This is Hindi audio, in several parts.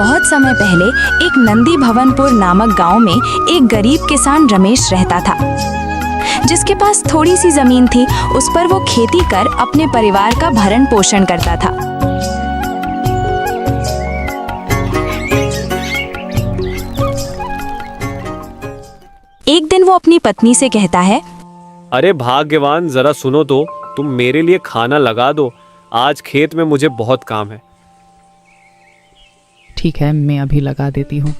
बहुत समय पहले एक नंदी भवनपुर नामक गांव में एक गरीब किसान रमेश रहता था, जिसके पास थोड़ी सी जमीन थी। उस पर वो खेती कर अपने परिवार का भरण पोषण करता था। एक दिन वो अपनी पत्नी से कहता है, अरे भाग्यवान, जरा सुनो तो, तुम मेरे लिए खाना लगा दो। आज खेत में मुझे बहुत काम है। ठीक है, मैं अभी लगा देती हूँ,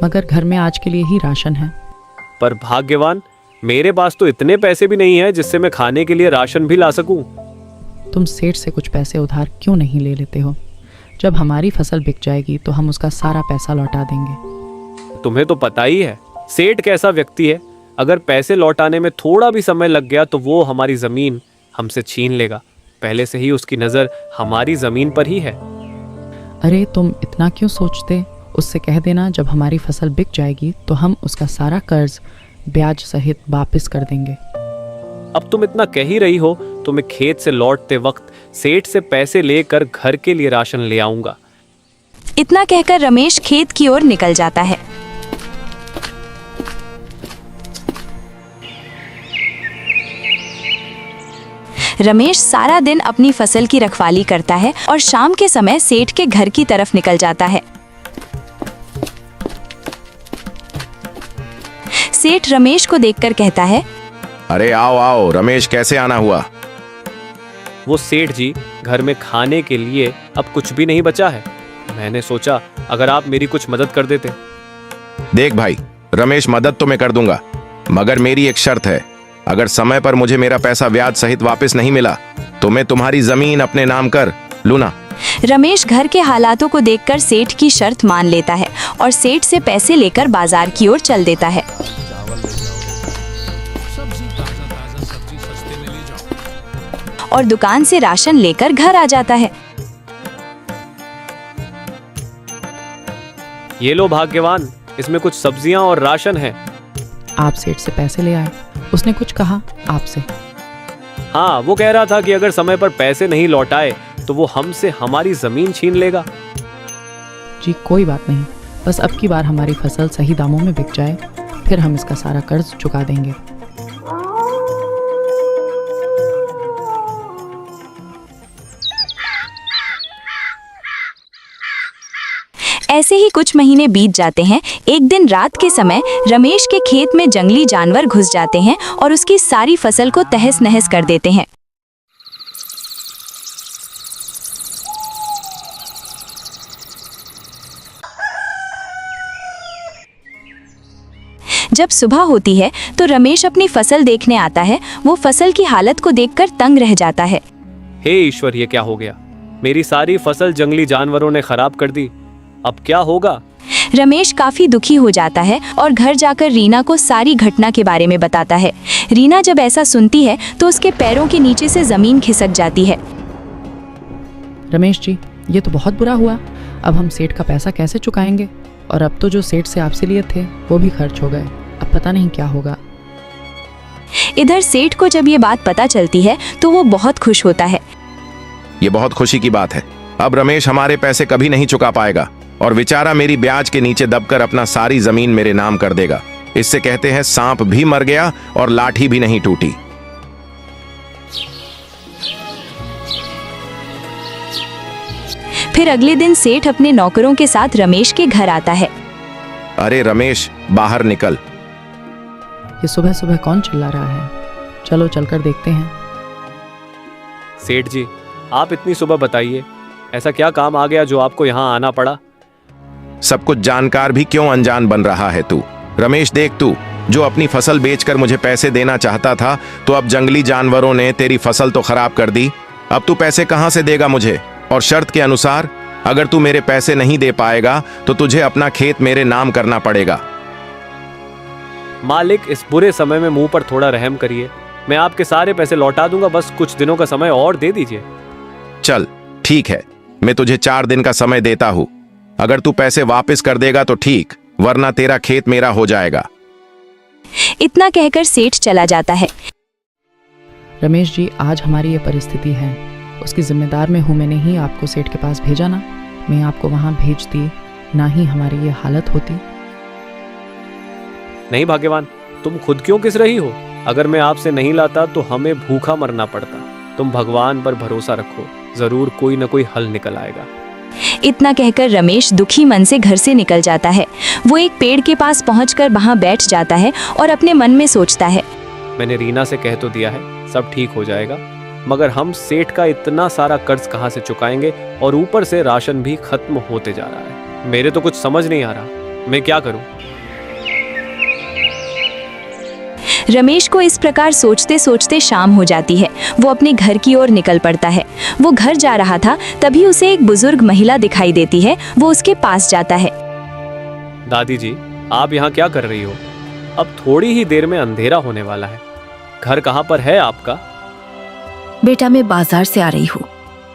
मगर घर में आज के लिए ही राशन है। पर भाग्यवान, मेरे पास तो इतने पैसे भी नहीं है जिससे मैं खाने के लिए राशन भी ला सकूं। तुम सेठ से कुछ पैसे उधार क्यों नहीं ले लेते हो? जब हमारी फसल बिक जाएगी तो हम उसका सारा पैसा लौटा देंगे। तुम्हें तो पता ही है सेठ कैसा व्यक्ति है। अगर पैसे लौटाने में थोड़ा भी समय लग गया तो वो हमारी जमीन हमसे छीन लेगा। पहले से ही उसकी नजर हमारी जमीन पर ही है। अरे तुम इतना क्यों सोचते? उससे कह देना जब हमारी फसल बिक जाएगी तो हम उसका सारा कर्ज ब्याज सहित वापस कर देंगे। अब तुम इतना कह ही रही हो तो मैं खेत से लौटते वक्त सेठ से पैसे लेकर घर के लिए राशन ले आऊंगा। इतना कहकर रमेश खेत की ओर निकल जाता है। रमेश सारा दिन अपनी फसल की रखवाली करता है और शाम के समय सेठ के घर की तरफ निकल जाता है। सेठ रमेश को देखकर कहता है, अरे आओ आओ रमेश, कैसे आना हुआ? वो सेठ जी, घर में खाने के लिए अब कुछ भी नहीं बचा है। मैंने सोचा अगर आप मेरी कुछ मदद कर देते। देख भाई रमेश, मदद तो मैं कर दूंगा, मगर मेरी एक शर्त है। अगर समय पर मुझे मेरा पैसा ब्याज सहित वापस नहीं मिला तो मैं तुम्हारी जमीन अपने नाम कर लूना। रमेश घर के हालातों को देखकर सेठ की शर्त मान लेता है और सेठ से पैसे लेकर बाजार की ओर चल देता है। और दुकान से राशन लेकर घर आ जाता है। ये लो भाग्यवान, इसमें कुछ सब्जियां और राशन है। आप सेठ से पैसे ले आए? उसने कुछ कहा आपसे? हाँ, वो कह रहा था कि अगर समय पर पैसे नहीं लौटाए तो वो हमसे हमारी जमीन छीन लेगा। जी कोई बात नहीं, बस अब की बार हमारी फसल सही दामों में बिक जाए, फिर हम इसका सारा कर्ज चुका देंगे। ऐसे ही कुछ महीने बीत जाते हैं। एक दिन रात के समय रमेश के खेत में जंगली जानवर घुस जाते हैं और उसकी सारी फसल को तहस नहस कर देते हैं। जब सुबह होती है तो रमेश अपनी फसल देखने आता है। वो फसल की हालत को देखकर तंग रह जाता है। हे ईश्वर, ये क्या हो गया? मेरी सारी फसल जंगली जानवरों ने खराब कर दी। अब क्या होगा? रमेश काफी दुखी हो जाता है और घर जाकर रीना को सारी घटना के बारे में बताता है। रीना जब ऐसा सुनती है तो उसके पैरों के नीचे से जमीन खिसक जाती है। रमेश जी, ये तो बहुत बुरा हुआ। अब हम सेठ का पैसा कैसे चुकाएंगे? और अब तो जो सेठ से आपसे लिए थे वो भी खर्च हो गए। अब पता नहीं क्या होगा। इधर सेठ को जब ये बात पता चलती है तो वो बहुत खुश होता है। ये बहुत खुशी की बात है। अब रमेश हमारे पैसे कभी नहीं चुका पाएगा और बेचारा मेरी ब्याज के नीचे दबकर अपना सारी जमीन मेरे नाम कर देगा। इससे कहते हैं सांप भी मर गया और लाठी भी नहीं टूटी। फिर अगले दिन सेठ अपने नौकरों के साथ रमेश के घर आता है। अरे रमेश, बाहर निकल। ये सुबह सुबह कौन चिल्ला रहा है? चलो चलकर देखते हैं। सेठ जी, आप इतनी सुबह बताइए, ऐसा क्या काम आ गया जो आपको यहाँ आना पड़ा? सब कुछ जानकार भी क्यों अनजान बन रहा है तू? रमेश देख, तू जो अपनी फसल बेचकर मुझे पैसे देना चाहता था, तो अब जंगली जानवरों ने तेरी फसल तो खराब कर दी। अब तू पैसे कहां से देगा मुझे? और शर्त के अनुसार अगर तू मेरे पैसे नहीं दे पाएगा तो तुझे अपना खेत मेरे नाम करना पड़ेगा। मालिक, इस बुरे समय में मुंह पर थोड़ा रहम करिए। मैं आपके सारे पैसे लौटा दूंगा, बस कुछ दिनों का समय और दे दीजिए। चल ठीक है, मैं तुझे 4 दिन का समय देता हूं। अगर तू पैसे वापस कर देगा तो ठीक, वरना तेरा खेत मेरा हो जाएगा। इतना कहकर सेठ चला जाता है। रमेश जी, आज हमारी ये परिस्थिति है, उसकी जिम्मेदार में हूँ। मैंने ही आपको सेठ के पास भेजा ना। मैं आपको वहाँ भेजती ना ही हमारी ये हालत होती। नहीं भाग्यवान, तुम खुद क्यों किस रही हो? अगर मैं आपसे नहीं लाता तो हमें भूखा मरना पड़ता। तुम भगवान पर भरोसा रखो, जरूर कोई न कोई हल निकल आएगा। इतना कहकर रमेश दुखी मन से घर से निकल जाता है। वो एक पेड़ के पास पहुंचकर वहां बैठ जाता है और अपने मन में सोचता है, मैंने रीना से कह तो दिया है, सब ठीक हो जाएगा, मगर हम सेठ का इतना सारा कर्ज कहाँ से चुकाएंगे, और ऊपर से राशन भी खत्म होते जा रहा है। मेरे तो कुछ समझ नहीं आ रहा, मैं क्या करूं? रमेश को इस प्रकार सोचते सोचते शाम हो जाती है। वो अपने घर की ओर निकल पड़ता है। वो घर जा रहा था, तभी उसे एक बुजुर्ग महिला दिखाई देती है। वो उसके पास जाता है। दादी जी, आप यहाँ क्या कर रही हो? अब थोड़ी ही देर में अंधेरा होने वाला है। घर कहाँ पर है आपका? बेटा, मैं बाजार से आ रही हूँ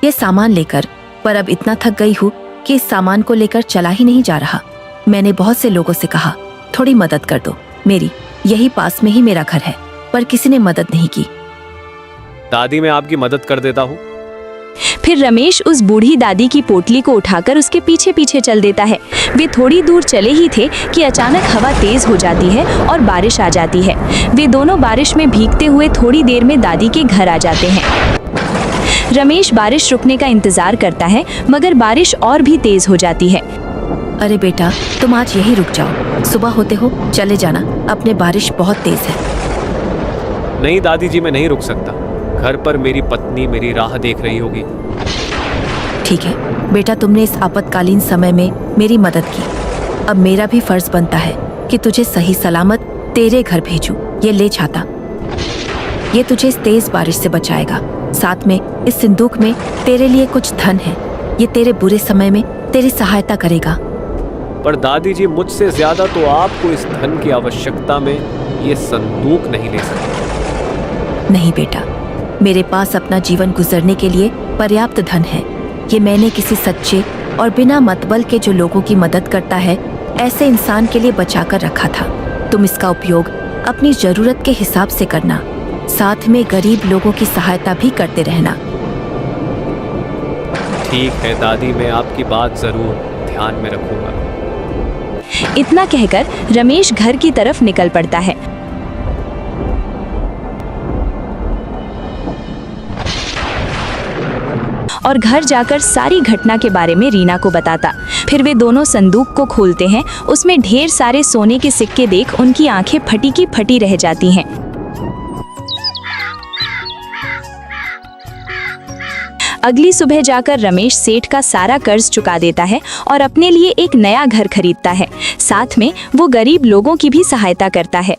ये सामान लेकर, पर अब इतना थक गई हूँ कि इस सामान को लेकर चला ही नहीं जा रहा। मैंने बहुत से लोगों से कहा थोड़ी मदद कर दो मेरी, यही पास में ही मेरा घर है, पर किसी ने मदद नहीं की। दादी, मैं आपकी मदद कर देता हूँ। फिर रमेश उस बूढ़ी दादी की पोटली को उठाकर उसके पीछे पीछे चल देता है। वे थोड़ी दूर चले ही थे कि अचानक हवा तेज हो जाती है और बारिश आ जाती है। वे दोनों बारिश में भीगते हुए थोड़ी देर में दादी के घर आ जाते हैं। रमेश बारिश रुकने का इंतजार करता है, मगर बारिश और भी तेज हो जाती है। अरे बेटा, तुम आज यही रुक जाओ, सुबह होते हो चले जाना, अपने बारिश बहुत तेज है। नहीं दादी जी, मैं नहीं रुक सकता। घर पर मेरी पत्नी मेरी राह देख रही होगी। ठीक है बेटा, तुमने इस आपातकालीन समय में मेरी मदद की। अब मेरा भी फर्ज बनता है कि तुझे सही सलामत तेरे घर भेजूं। ये ले छाता, ये तुझे इस तेज बारिश से बचाएगा। साथ में इस सिंदूक में तेरे लिए कुछ धन है, ये तेरे बुरे समय में तेरी सहायता करेगा। पर दादी जी, मुझसे ज्यादा तो आपको इस धन की आवश्यकता में ये संदूक नहीं ले सकते। नहीं बेटा, मेरे पास अपना जीवन गुजरने के लिए पर्याप्त धन है। ये मैंने किसी सच्चे और बिना मतबल के जो लोगों की मदद करता है, ऐसे इंसान के लिए बचाकर रखा था। तुम इसका उपयोग अपनी जरूरत के हिसाब से करना, साथ में गरीब लोगों की सहायता भी करते रहना। ठीक है दादी, मैं आपकी बात जरूर ध्यान में रखूंगा। इतना कहकर रमेश घर की तरफ निकल पड़ता है। और घर जाकर सारी घटना के बारे में रीना को बताता। फिर वे दोनों संदूक को खोलते हैं। उसमें ढेर सारे सोने के सिक्के देख उनकी आंखें फटी की फटी रह जाती हैं। अगली सुबह जाकर रमेश सेठ का सारा कर्ज चुका देता है और अपने लिए एक नया घर खरीदता है। साथ में वो गरीब लोगों की भी सहायता करता है।